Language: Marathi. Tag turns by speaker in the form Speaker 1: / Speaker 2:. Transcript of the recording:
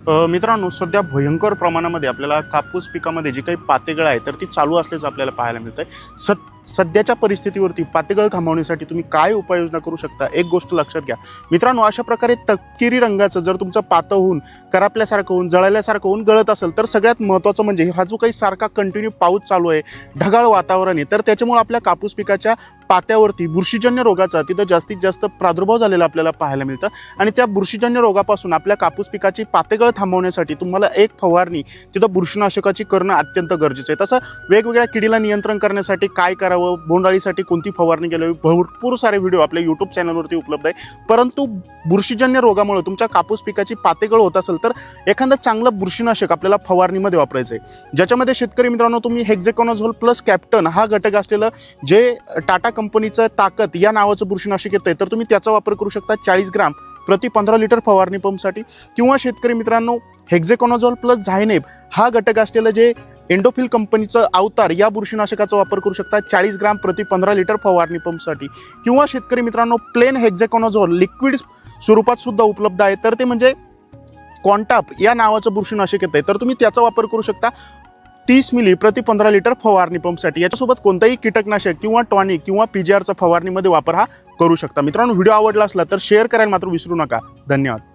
Speaker 1: मित्रांनो, सध्या भयंकर प्रमाणामध्ये आपल्याला कापूस पिकामध्ये जी काही पातेगळ आहे तर ती चालू असल्याचं आपल्याला पाहायला मिळत आहे. सध्याच्या परिस्थितीवरती पातेगळ थांबवण्यासाठी तुम्ही काय उपाययोजना करू शकता, एक गोष्ट लक्षात घ्या मित्रांनो. अशा प्रकारे तपकिरी रंगाचं जर तुमचं पातं होऊन करापल्यासारखं होऊन जळाल्यासारखं होऊन गळत असेल तर सगळ्यात महत्त्वाचं म्हणजे हा जो काही सारखा कंटिन्यू पाऊस चालू आहे, ढगाळ वातावरण आहे, तर त्याच्यामुळे आपल्या कापूस पिकाच्या पात्यावरती बुरशीजन्य रोगाचा तिथं जास्तीत जास्त प्रादुर्भाव झालेला आपल्याला पाहायला मिळतं. आणि त्या बुरशीजन्य रोगापासून आपल्या कापूस पिकाची पातेगळ थांबवण्यासाठी तुम्हाला एक फवारणी तिथं बुरशीनाशकाची करणं अत्यंत गरजेचं आहे. तसं वेगवेगळ्या किडीला नियंत्रण करण्यासाठी काय करावं, बोंडाळीसाठी कोणती फवारणी केली, भरपूर सारे व्हिडिओ आपल्या यूट्यूब चॅनलवरती उपलब्ध आहे. परंतु बुरशीजन्य रोगामुळे तुमच्या कापूस पिकाची पातेगळ होत असेल तर एखादं चांगलं बुरशीनाशक आपल्याला फवारणीमध्ये वापरायचं आहे, ज्याच्यामध्ये शेतकरी मित्रांनो तुम्ही हेक्झेकोनाझोल प्लस कॅप्टन हा घटक असलेलं जे टाटा कंपनीचं ताकद या नावाचं बुरशीनाशक येतं आहे तर तुम्ही त्याचा वापर करू शकता 40 ग्राम प्रति 15 लिटर फवारणी पंपसाठी. किंवा शेतकरी मित्रांनो हेक्झेकोनाझोल प्लस झायनेब हा घटक असलेलं जे एंडोफिल कंपनीचं अवतार या बुरशीनाशकाचा वापर करू शकता 40 ग्राम प्रति 15 लिटर फवारणी पंपसाठी. किंवा शेतकरी मित्रांनो प्लेन हेक्झेकोनाझोल लिक्विड स्वरूपात सुद्धा उपलब्ध आहे, तर ते म्हणजे क्वांटाप या नावाचं बुरशीनाशक येतं आहे तर तुम्ही त्याचा वापर करू शकता 30 मिली प्रति 15 लिटर फवारणी पंपसाठी. याच्यासोबत कोणताही कीटकनाशक किंवा टॉनिक किंवा पीजीआरचा फवारणीमध्ये वापर हा करू शकता. मित्रांनो, व्हिडिओ आवडला असला तर शेअर करायला मात्र विसरू नका. धन्यवाद.